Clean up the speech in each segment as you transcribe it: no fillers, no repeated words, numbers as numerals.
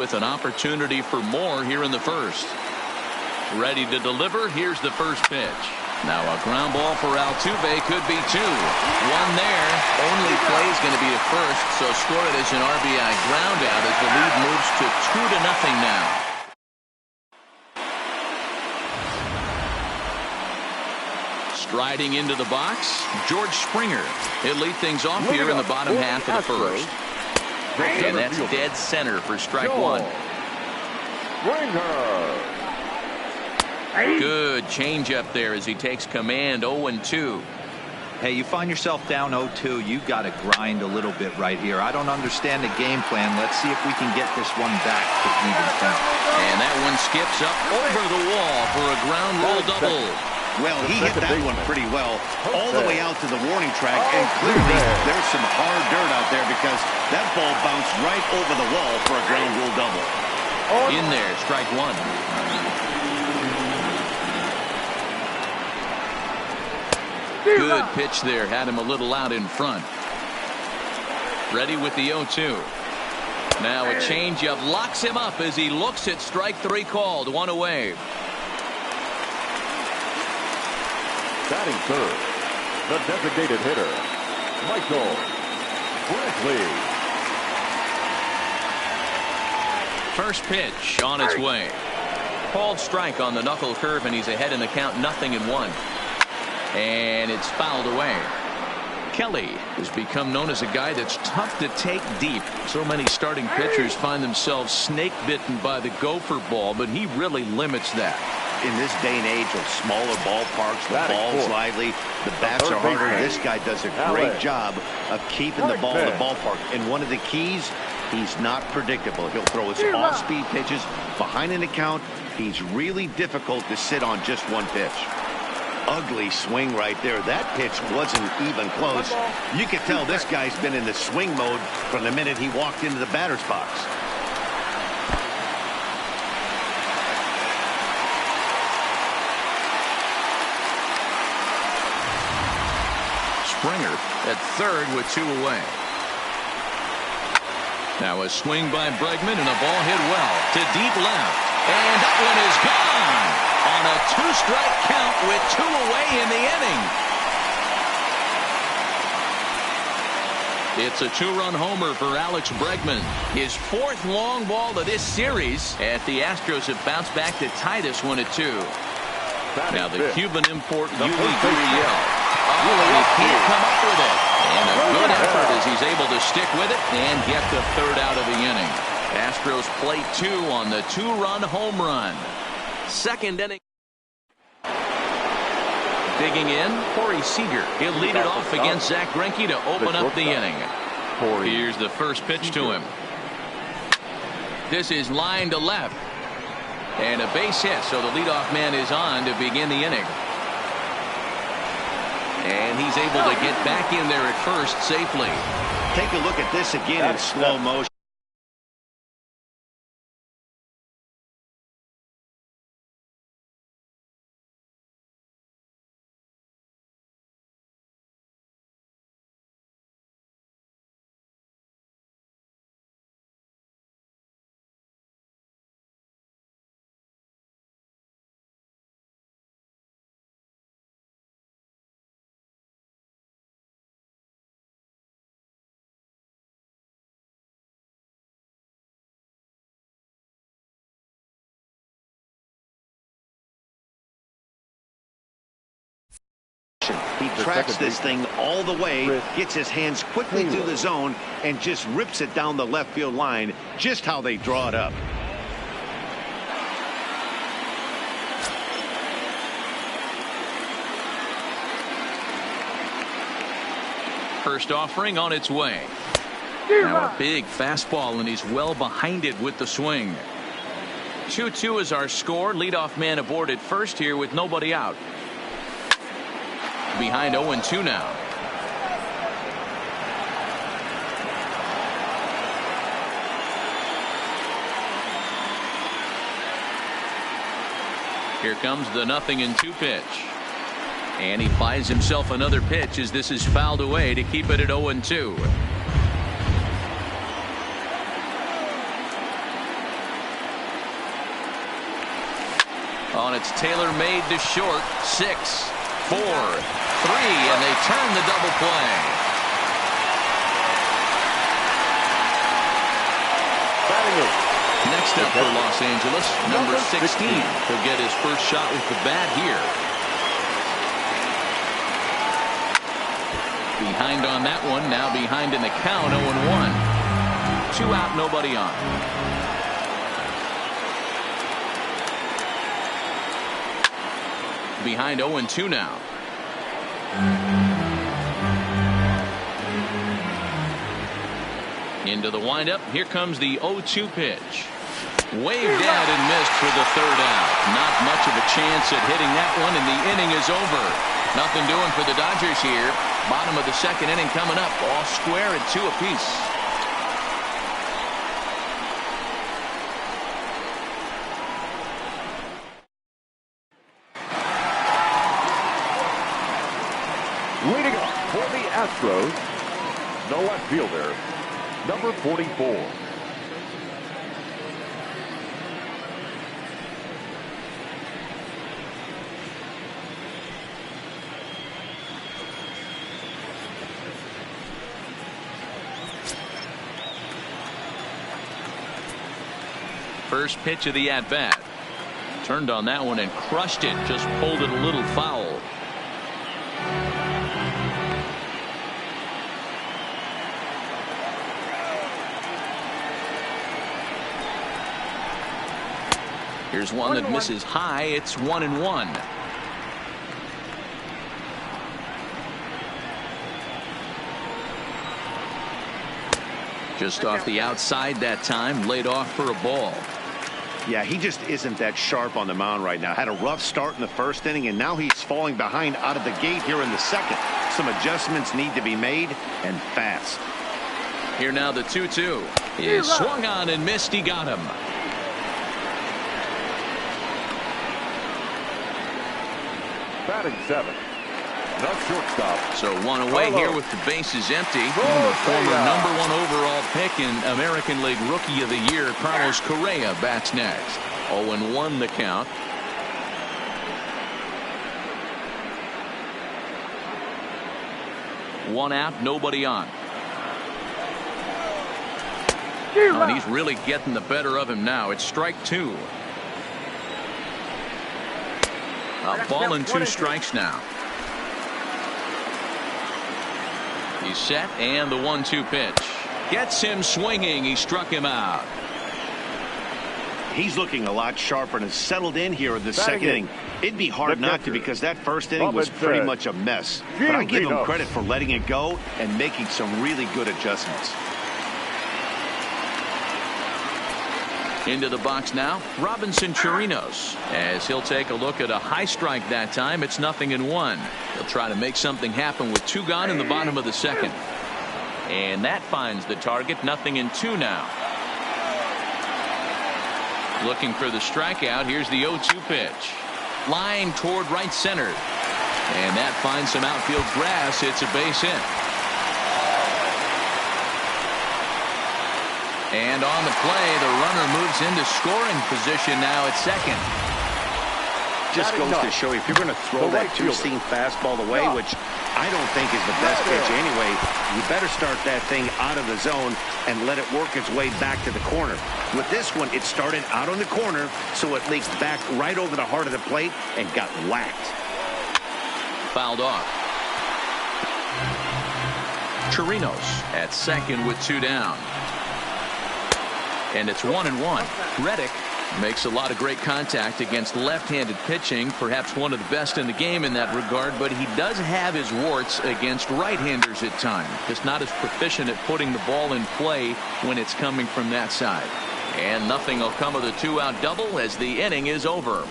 with an opportunity for more here in the first. Ready to deliver. Here's the first pitch. Now a ground ball for Altuve, could be two. One there. Only play is going to be at first, so score it as an RBI ground out as the lead moves to 2-0 now. Striding into the box, George Springer. He'll lead things off here in the bottom half of the first. And that's dead center for strike one. Good changeup there as he takes command. 0-2. Hey, you find yourself down 0-2. You got to grind a little bit right here. I don't understand the game plan. Let's see if we can get this one back to even count. And that one skips up over the wall for a ground rule double. Well, he hit that one pretty well all the way out to the warning track, and clearly there's some hard dirt out there because that ball bounced right over the wall for a ground rule double. In there, strike one. Good pitch there, had him a little out in front. Ready with the 0-2. Now a changeup locks him up as he looks at strike three called. One away. Batting third, the designated hitter, Michael Brantley. First pitch on its way. Called strike on the knuckle curve, and he's ahead in the count, 0-1. And it's fouled away. Kelly has become known as a guy that's tough to take deep. So many starting pitchers find themselves snake bitten by the gopher ball, but he really limits that. In this day and age of smaller ballparks, the ball's lively, the bats are harder. This guy does a great job of keeping the ball in the ballpark. And one of the keys, he's not predictable. He'll throw his off-speed pitches behind an account. He's really difficult to sit on just one pitch. Ugly swing right there. That pitch wasn't even close. You could tell this guy's been in the swing mode from the minute he walked into the batter's box. Springer at third with two away. Now a swing by Bregman and a ball hit well to deep left. And that one is gone on a two-strike count with two away in the inning. It's a two-run homer for Alex Bregman. His fourth long ball of this series, as the Astros have bounced back to tie this one at 2. Now the Cuban import Yuli Gurriel. He can't come up with it. And a good effort as he's able to stick with it and get the third out of the inning. Astros play 2 on the two-run home run. Second inning. Digging in, Corey Seager. He'll lead it off against Zach Greinke to open up the inning. Here's the first pitch to him. This is line to left. And a base hit, so the leadoff man is on to begin the inning. And he's able to get back in there at first safely. Take a look at this again in slow motion. He tracks this thing all the way, gets his hands quickly through the zone, and just rips it down the left field line, just how they draw it up. First offering on its way. Now a big fastball, and he's well behind it with the swing. 2-2 is our score. Leadoff man aboard at first here with nobody out. Behind 0-2 now. Here comes the 0-2 pitch. And he finds himself another pitch as this is fouled away to keep it at 0-2. On its tailor-made to short. 6, 4, 3, and they turn the double play. Next up for Los Angeles, number 16. He'll get his first shot with the bat here. Behind on that one, now behind in the count, 0-1. 2 out, nobody on. Behind 0-2 now. Into the windup. Here comes the 0-2 pitch. Waved out and missed for the 3rd out. Not much of a chance at hitting that one, and the inning is over. Nothing doing for the Dodgers here. Bottom of the 2nd inning coming up. All square at 2 apiece. Leading up for the Astros, the left fielder, number 44. First pitch of the at-bat. Turned on that one and crushed it. Just pulled it a little foul. Here's one that misses high. It's 1-1. Just off the outside that time. Laid off for a ball. Yeah, he just isn't that sharp on the mound right now. Had a rough start in the 1st inning, and now he's falling behind out of the gate here in the 2nd. Some adjustments need to be made, and fast. Here now the 2-2. He swung on and missed. He got him. Batting 7. The shortstop. So 1 away here with the bases empty. The former number 1 overall pick and American League Rookie of the Year, Carlos Correa, bats next. 0-1 the count. One out, nobody on. Oh, and he's really getting the better of him now. It's strike 2. A ball and 2 strikes now. He's set, and the 1-2 pitch gets him swinging. He struck him out. He's looking a lot sharper and has settled in here in the 2nd inning. It'd be hard not to, because that 1st inning was pretty much a mess. But I give him credit for letting it go and making some really good adjustments. Into the box now, Robinson Chirinos, as he'll take a look at a high strike that time. It's 0-1. He'll try to make something happen with 2 gone in the bottom of the 2nd. And that finds the target. 0-2 now. Looking for the strikeout. Here's the 0-2 pitch. Line toward right center. And that finds some outfield grass. It's a base hit. And on the play, the runner moves into scoring position now at 2nd. Just goes to show you, if you're going to throw that 2-seam fastball away, which I don't think is the best pitch anyway, you better start that thing out of the zone and let it work its way back to the corner. With this one, it started out on the corner, so it leaked back right over the heart of the plate and got whacked. Fouled off. Chirinos at 2nd with 2 down. And it's 1-1. Reddick makes a lot of great contact against left-handed pitching, perhaps one of the best in the game in that regard, but he does have his warts against right-handers at times. Just not as proficient at putting the ball in play when it's coming from that side. And nothing will come of the 2-out double as the inning is over.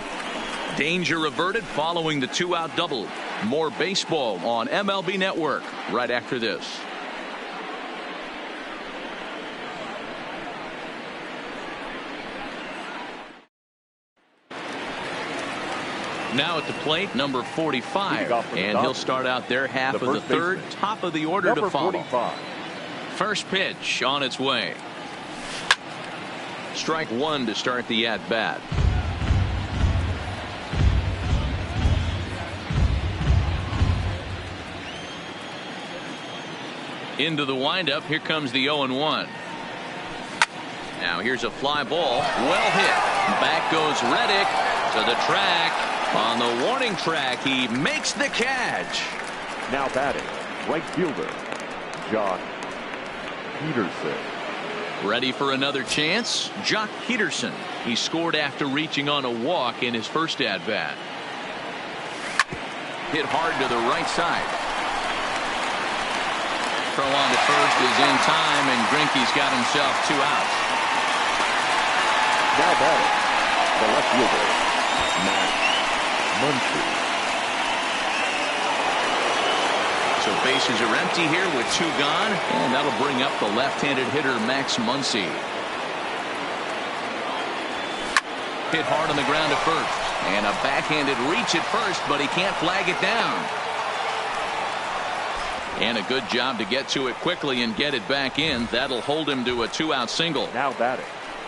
Danger averted following the 2-out double. More baseball on MLB Network right after this. Now at the plate, number 45, and he'll start out their half of the 3rd, top of the order to follow. 45. First pitch on its way. Strike 1 to start the at-bat. Into the windup. Here comes the 0-1. Now here's a fly ball. Well hit. Back goes Reddick to the track. On the warning track, he makes the catch. Now batting, right fielder, Jock Peterson. Ready for another chance? Jock Peterson. He scored after reaching on a walk in his first at-bat. Hit hard to the right side. Throw on to first is in time, and Greinke's got himself 2 outs. Now batting, the left fielder, Max Muncy. So bases are empty here with 2 gone, and that'll bring up the left-handed hitter Max Muncy. Hit hard on the ground to first, and a backhanded reach at first, but he can't flag it down. And a good job to get to it quickly and get it back in. That'll hold him to a 2-out single. Now batting,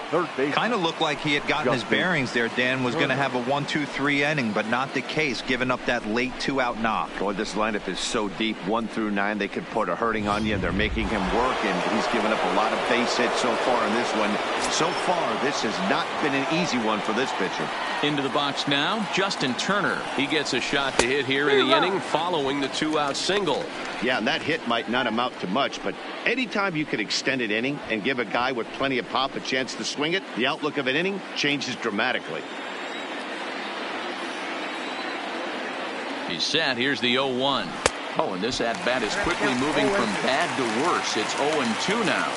third base. Kind of looked like he had gotten his bearings there. Dan was going to have a 1-2-3 inning, but not the case, giving up that late 2-out knock. Boy, this lineup is so deep, 1 through 9. They could put a hurting on you, and they're making him work, and he's given up a lot of base hits so far in this one. So far, this has not been an easy one for this pitcher. Into the box now, Justin Turner. He gets a shot to hit here in the inning following the 2-out single. Yeah, and that hit might not amount to much, but anytime you can extend an inning and give a guy with plenty of pop a chance to swing it, the outlook of an inning changes dramatically. He's set. Here's the 0-1. Oh, and this at-bat is quickly moving from bad to worse. It's 0-2 now.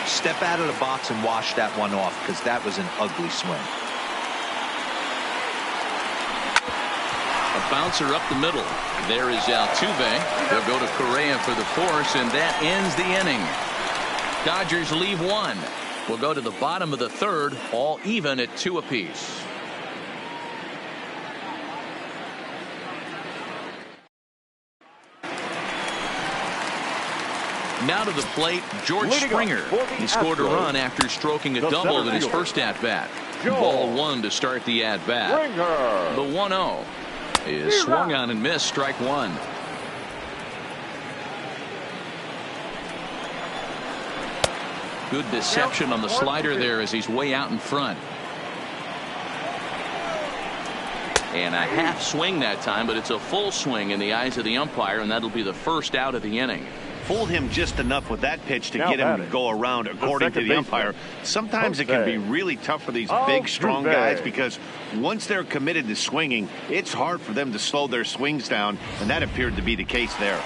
Step out of the box and wash that one off, because that was an ugly swing. A bouncer up the middle. There is Altuve. They'll go to Correa for the force, and that ends the inning. Dodgers leave 1. We'll go to the bottom of the third, all even at 2 apiece. Now to the plate, George Springer. He scored a run after stroking a double in his first at-bat. Ball 1 to start the at-bat. The 1-0 is swung on and missed, strike 1. Good deception on the slider there as he's way out in front. And a half swing that time, but it's a full swing in the eyes of the umpire, and that'll be the first out of the inning. Fooled him just enough with that pitch to get him to go around, according to the umpire. Sometimes it can be really tough for these big, strong guys, because once they're committed to swinging, it's hard for them to slow their swings down, and that appeared to be the case there.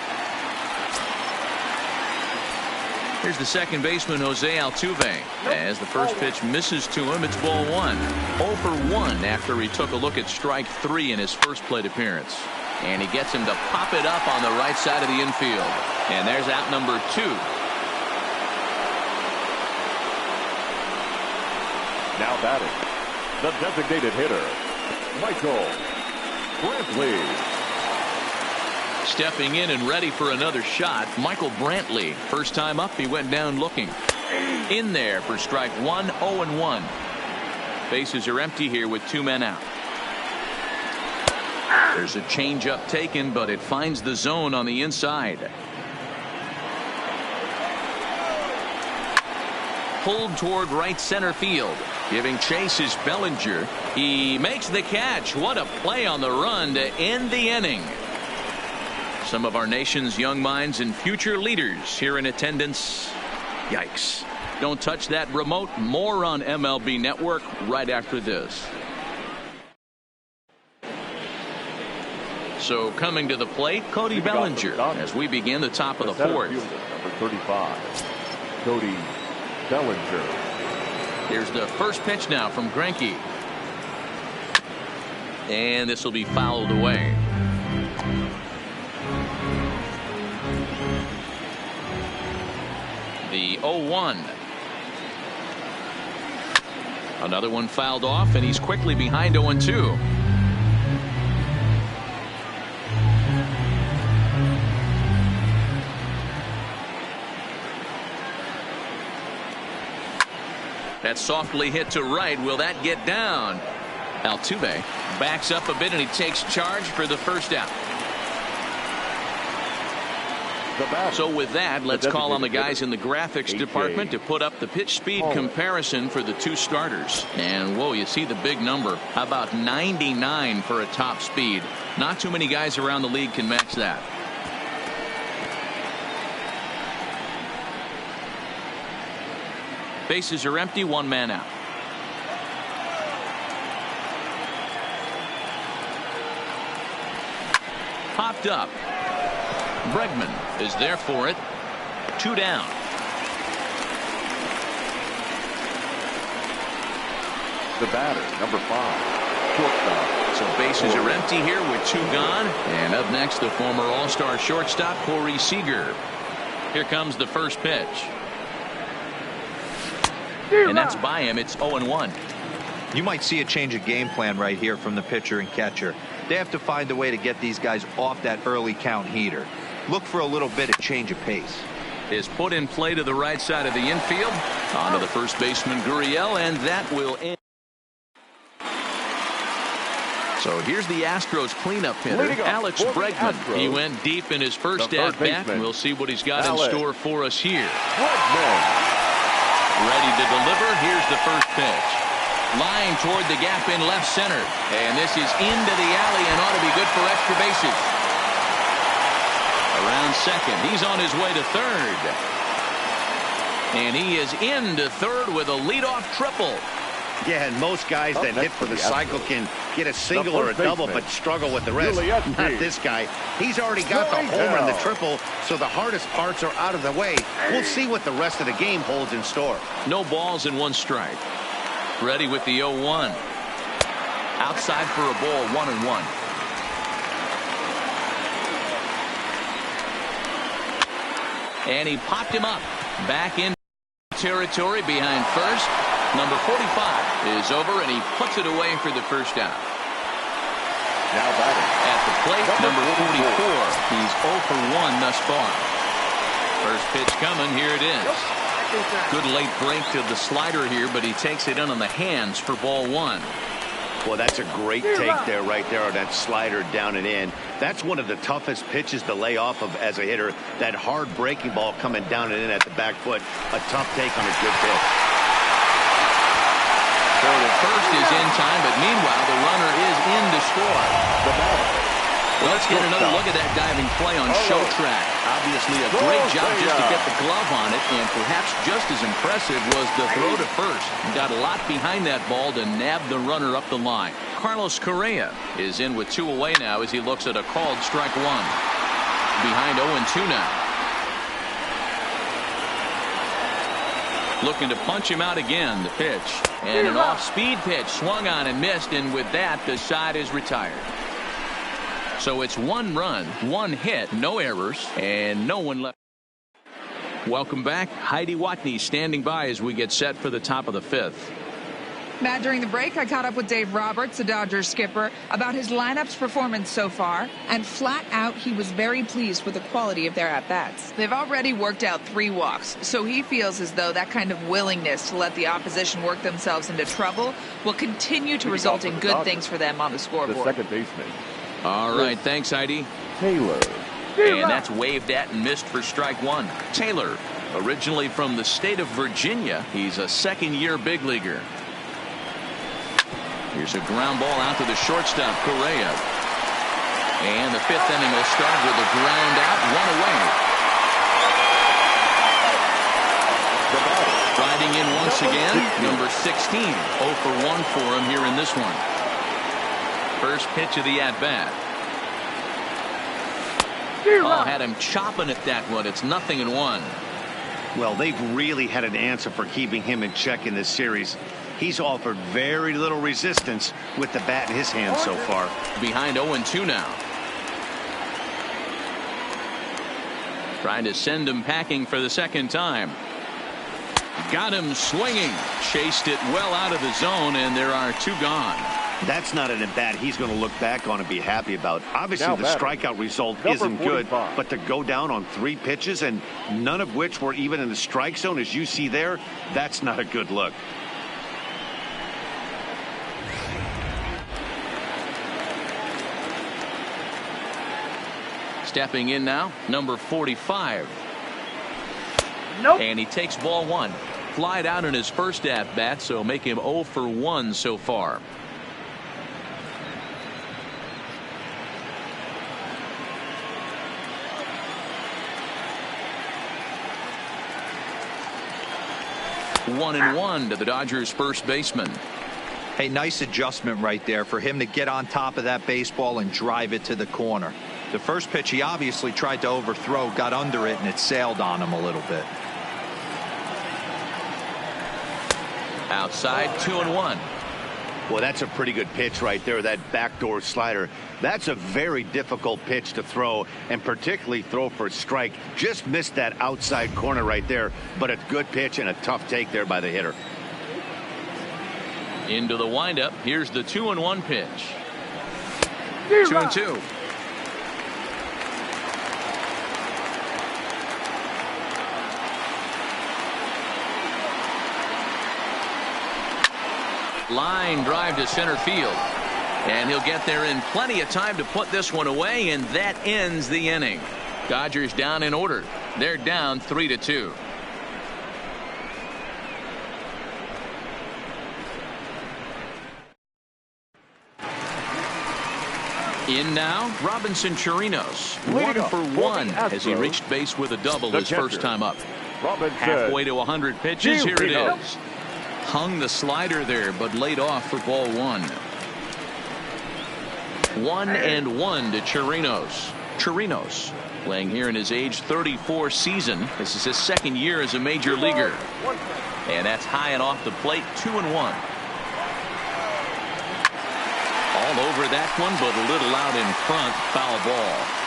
Here's the second baseman, Jose Altuve. As the first pitch misses to him, it's ball 1. 0 for 1 after he took a look at strike 3 in his first plate appearance. And he gets him to pop it up on the right side of the infield. And there's out number 2. Now batting, the designated hitter, Michael Brantley. Stepping in and ready for another shot, Michael Brantley. First time up, he went down looking. In there for strike 1, 0-1. Bases are empty here with 2 men out. There's a changeup taken, but it finds the zone on the inside. Pulled toward right center field. Giving chase is Bellinger. He makes the catch. What a play on the run to end the inning. Some of our nation's young minds and future leaders here in attendance. Yikes. Don't touch that remote. More on MLB Network right after this. So coming to the plate, Cody Bellinger as we begin the top of the fourth. Number 35, Cody Bellinger. Here's the first pitch now from Greinke. And this will be fouled away. The 0-1. Another one fouled off, and he's quickly behind 0-2. That's softly hit to right. Will that get down? Altuve backs up a bit, and he takes charge for the first out. So with that, let's call on the guys in the graphics department to put up the pitch speed comparison for the two starters. And whoa, you see the big number. How about 99 for a top speed? Not too many guys around the league can match that. Bases are empty, one man out. Popped up. Bregman is there for it. 2 down. The batter, number 5, shortstop. So bases are empty here with 2 gone. And up next, the former All-Star shortstop, Corey Seager. Here comes the first pitch. And that's by him. It's 0-1. You might see a change of game plan right here from the pitcher and catcher. They have to find a way to get these guys off that early count heater. Look for a little bit of change of pace. Is put in play to the right side of the infield. On to the first baseman, Gurriel, and that will end. So here's the Astros cleanup hitter, Alex Bregman. He went deep in his first at bat. We'll see what he's got in store for us here. Ready to deliver. Here's the first pitch. Line toward the gap in left center. And this is into the alley and ought to be good for extra bases. Around second. He's on his way to third. And he is into third with a leadoff triple. Yeah, and most guys that hit for the cycle can get a single or a double but struggle with the rest. Not this guy. He's already got the homer and the triple, so the hardest parts are out of the way. We'll see what the rest of the game holds in store. No balls and 1 strike. Ready with the 0-1. Outside for a ball, 1-1. And he popped him up. Back in territory behind first. Number 45 is over, and he puts it away for the first out. Now batting at the plate, number 44. He's 0 for 1 thus far. First pitch coming. Here it is. Good late break to the slider here, but he takes it in on the hands for ball 1. Well, that's a great take there, right there, on that slider down and in. That's one of the toughest pitches to lay off of as a hitter. That hard breaking ball coming down and in at the back foot. A tough take on a good pitch. So the first is in time, but meanwhile, the runner is in to score. Well, let's get another look at that diving play on show track. Obviously, a great job just to get the glove on it, and perhaps just as impressive was the throw to first. Got a lot behind that ball to nab the runner up the line. Carlos Correa is in with 2 away now as he looks at a called strike 1. Behind 0-2 now. Looking to punch him out again. The pitch. And an off-speed pitch. Swung on and missed. And with that, the side is retired. So it's 1 run, 1 hit, no errors, and no one left. Welcome back. Heidi Watney standing by as we get set for the top of the 5th. Matt, during the break, I caught up with Dave Roberts, the Dodgers skipper, about his lineup's performance so far, and flat out, he was very pleased with the quality of their at-bats. They've already worked out 3 walks, so he feels as though that kind of willingness to let the opposition work themselves into trouble will continue to result in good things for them on the scoreboard. The second baseman. All right, thanks, Heidi. Taylor. And that's waved at and missed for strike 1. Taylor, originally from the state of Virginia, he's a second-year big leaguer. Here's a ground ball out to the shortstop, Correa. And the 5th inning will start with a ground out, 1 away. Riding in once again, number 16. 0 for 1 for him here in this one. First pitch of the at-bat. Oh, had him chopping at that one. It's 0-1. Well, they've really had an answer for keeping him in check in this series. He's offered very little resistance with the bat in his hand so far. Behind 0-2 now. Trying to send him packing for the second time. Got him swinging. Chased it well out of the zone, and there are 2 gone. That's not an at-bat he's going to look back on and be happy about. Obviously, the strikeout result isn't good, but to go down on 3 pitches and none of which were even in the strike zone, as you see there, that's not a good look. Stepping in now, number 45. Nope. And he takes ball one. Flied out in his first at bat, so make him 0 for 1 so far. One and one to the Dodgers first baseman. Hey, nice adjustment right there for him to get on top of that baseball and drive it to the corner. The first pitch he obviously tried to overthrow, got under it, and it sailed on him a little bit. Outside, 2-1. Well, that's a pretty good pitch right there, that backdoor slider. That's a very difficult pitch to throw, and particularly throw for a strike. Just missed that outside corner right there, but a good pitch and a tough take there by the hitter. Into the windup. Here's the 2-1 pitch. 2-2. Line drive to center field. And he'll get there in plenty of time to put this one away, and that ends the inning. Dodgers down in order. They're down 3-2. In now, Robinson Chirinos. 1 for 1 as he reached base with a double his first time up. Halfway to 100 pitches. Here it is. Hung the slider there, but laid off for ball one. 1-1 to Chirinos. Chirinos playing here in his age 34 season. This is his second year as a major leaguer. And that's high and off the plate. 2-1. All over that one, but a little out in front. Foul ball.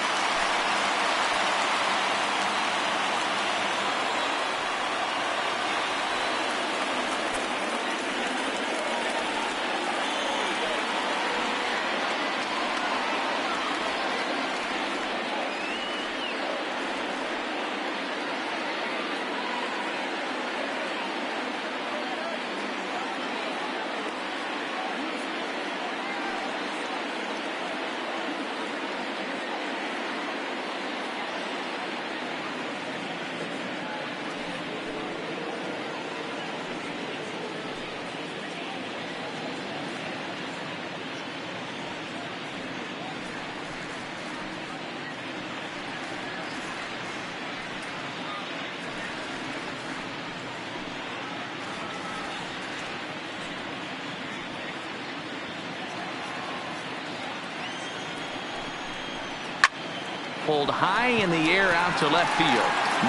Pulled high in the air out to left field.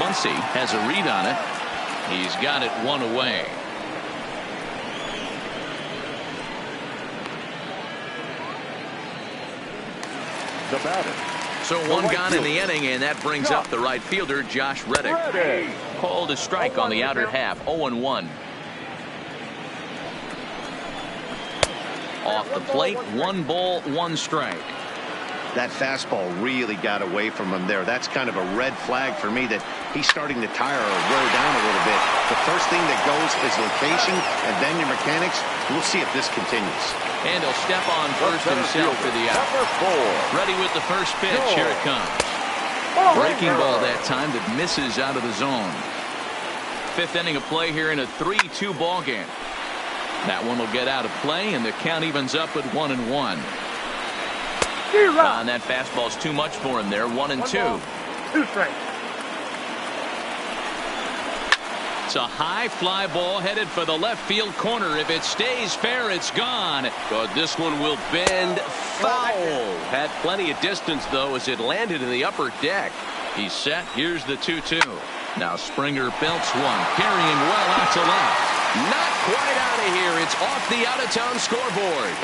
Muncy has a read on it. He's got it one away. The batter. So one gone in the inning, and that brings up the right fielder, Josh Reddick. Called a strike on the outer half. 0-1. Off the plate, 1 ball, 1 strike. That fastball really got away from him there. That's kind of a red flag for me that he's starting to tire or wear down a little bit. The first thing that goes is location and then your mechanics. We'll see if this continues. And he'll step on first himself for the out. Ready with the first pitch. Here it comes. Breaking ball that time that misses out of the zone. 5th inning of play here in a 3-2 ball game. That one will get out of play, and the count evens up at 1-1. And that fastball's too much for him there. 1-2. 2 strikes. It's a high fly ball headed for the left field corner. If it stays fair, it's gone. But this one will bend foul. Had plenty of distance, though, as it landed in the upper deck. He's set. Here's the 2-2. Now Springer belts one, carrying well out to left. Not quite out of here. It's off the out-of-town scoreboard.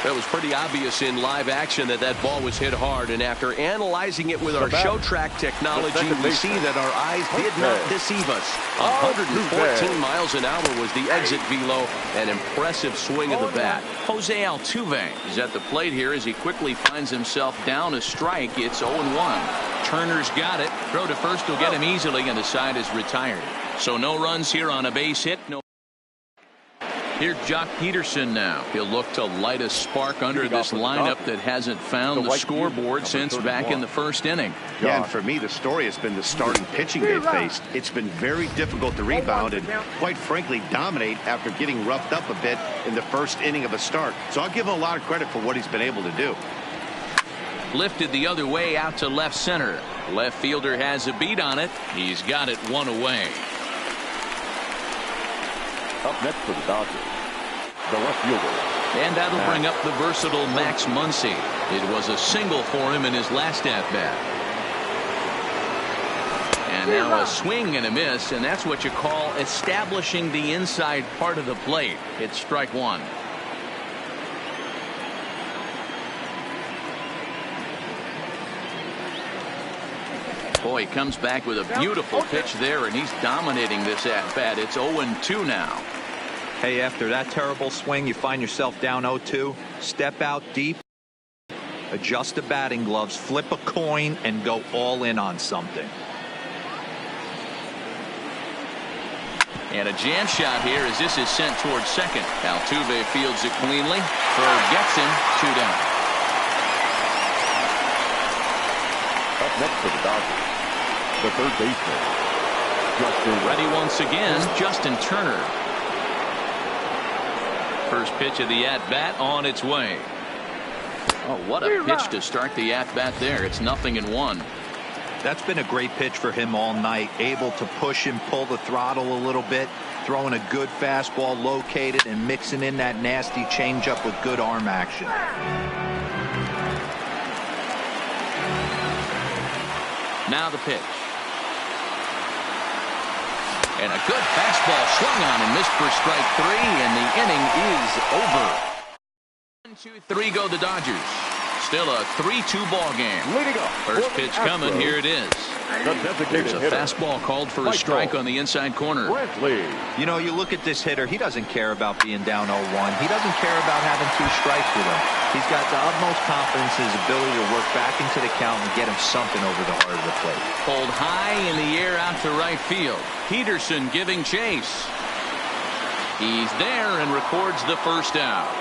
It was pretty obvious in live action that that ball was hit hard, and after analyzing it with our show track technology, we see that our eyes did not deceive us. 114 miles an hour was the exit velo, an impressive swing of the bat. Jose Altuve is at the plate here as he quickly finds himself down a strike. It's 0-1. Turner's got it. Throw to first will get him easily, and the side is retired. So no runs here on a base hit. No. Here's Jock Peterson now. He'll look to light a spark under this lineup that hasn't found the scoreboard since back in the first inning. Yeah, and for me, the story has been the starting pitching they've faced. It's been very difficult to rebound and, quite frankly, dominate after getting roughed up a bit in the first inning of a start. So I'll give him a lot of credit for what he's been able to do. Lifted the other way out to left center. Left fielder has a beat on it. He's got it one away. Up next for the Dodgers, the left fielder. And that'll bring up the versatile Max Muncy. It was a single for him in his last at-bat. And now a swing and a miss, and that's what you call establishing the inside part of the plate. It's strike one. Boy, he comes back with a beautiful pitch there, and he's dominating this at-bat. It's 0-2 now. Hey, after that terrible swing, you find yourself down 0-2. Step out deep, adjust the batting gloves, flip a coin, and go all in on something. And a jam shot here as this is sent towards second. Altuve fields it cleanly. Berg gets him. 2 down. Up next for the Dodgers, the third baseman, Justin. Ready once again, Justin Turner. First pitch of the at-bat on its way. Oh, what a pitch to start the at-bat there. It's 0-1. That's been a great pitch for him all night. Able to push and pull the throttle a little bit, throwing a good fastball located and mixing in that nasty changeup with good arm action. Now the pitch. And a good fastball swung on and missed for strike 3, and the inning is over. 1-2-3 go the Dodgers. Still a 3-2 ball game. Leading up. First pitch coming. Here it is. There's a fastball called for a strike on the inside corner. You know, you look at this hitter, he doesn't care about being down 0-1. He doesn't care about having 2 strikes with him. He's got the utmost confidence in his ability to work back into the count and get him something over the heart of the plate. Pulled high in the air out to right field. Peterson giving chase. He's there and records the first out.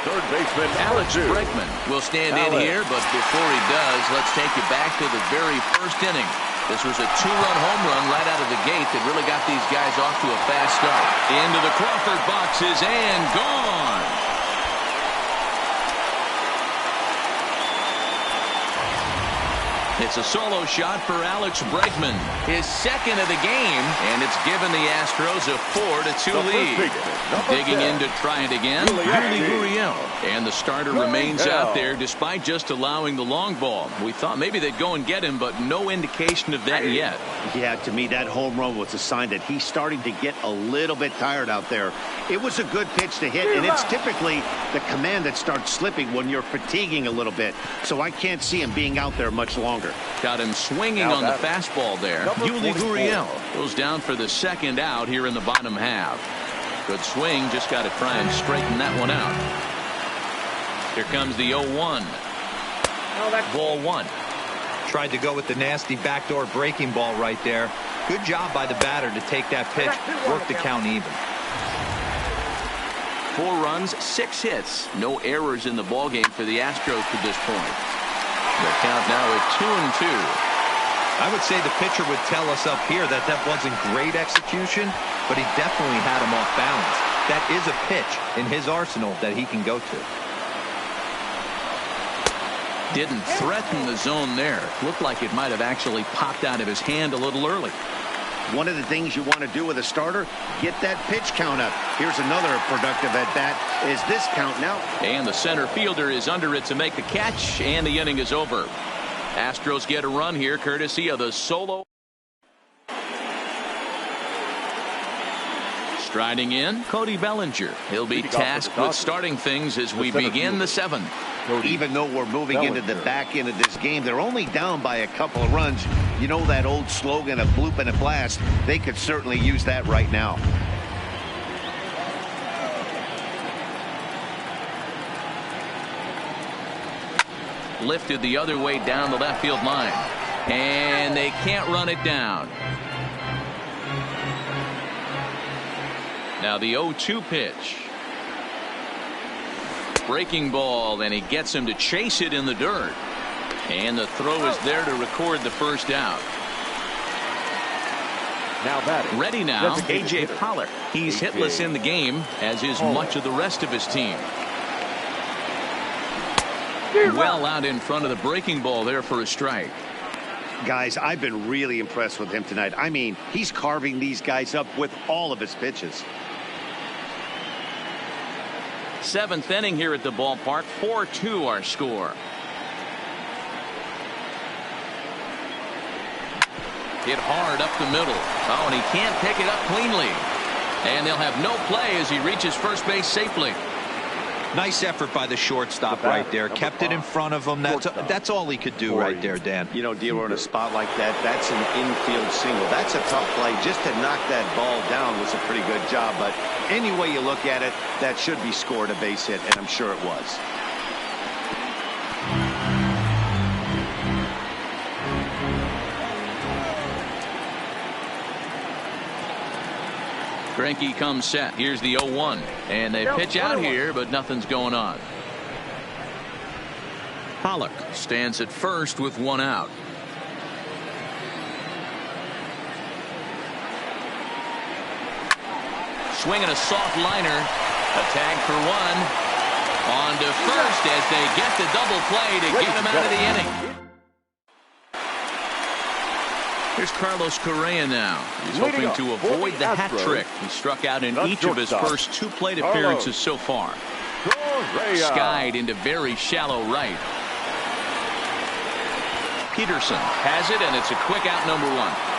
Third baseman Alex Bregman will stand in here, but before he does, let's take you back to the very first inning. This was a 2-run home run right out of the gate that really got these guys off to a fast start. Into the Crawford boxes and gone. It's a solo shot for Alex Bregman, his second of the game, and it's given the Astros a 4-2 lead. Digging in to try it again, Yuli Gurriel. And the starter remains out there despite just allowing the long ball. We thought maybe they'd go and get him, but no indication of that yet. Yeah, to me, that home run was a sign that he's starting to get a little bit tired out there. It was a good pitch to hit, and it's typically the command that starts slipping when you're fatiguing a little bit. So I can't see him being out there much longer. Got him swinging on the fastball there. Yuli Gurriel goes down for the second out here in the bottom half. Good swing, just got to try and straighten that one out. Here comes the 0-1. Ball 1. Tried to go with the nasty backdoor breaking ball right there. Good job by the batter to take that pitch, work the count even. 4 runs, 6 hits. No errors in the ballgame for the Astros to this point. The count now at 2-2. I would say the pitcher would tell us up here that that wasn't great execution, but he definitely had him off balance. That is a pitch in his arsenal that he can go to. Didn't threaten the zone there. Looked like it might have actually popped out of his hand a little early. One of the things you want to do with a starter, get that pitch count up. Here's another productive at-bat. Is this count now? And the center fielder is under it to make the catch, and the inning is over. Astros get a run here courtesy of the solo. Striding in, Cody Bellinger. He'll be tasked with starting things as we begin the 7th. Even though we're moving into the back end of this game, they're only down by a couple of runs. You know that old slogan, a bloop and a blast. They could certainly use that right now. Lifted the other way down the left field line. And they can't run it down. Now the 0-2 pitch. Breaking ball, and he gets him to chase it in the dirt. And the throw is there to record the first out. Now batting. Ready now, A.J. Pollock. He's hitless in the game, as is much of the rest of his team. Well out in front of the breaking ball there for a strike. Guys, I've been really impressed with him tonight. I mean, he's carving these guys up with all of his pitches. 7th inning here at the ballpark. 4-2 our score. Hit hard up the middle. Oh, and he can't pick it up cleanly. And they'll have no play as he reaches first base safely. Nice effort by the shortstop right there. Kept it in front of him. That's all he could do right there, Dan. You know, Dealer, in a spot like that, that's an infield single. That's a tough play. Just to knock that ball down was a pretty good job. But any way you look at it, that should be scored a base hit, and I'm sure it was. Greinke comes set. Here's the 0-1. And they pitch out here, but nothing's going on. Pollock stands at first with one out. Swinging a soft liner. A tag for one. On to first as they get the double play to get him out of the inning. Here's Carlos Correa now. He's hoping to avoid the hat trick. He struck out in each of his first 2 plate appearances so far. Skied into very shallow right. Peterson has it, and it's a quick out, number 1.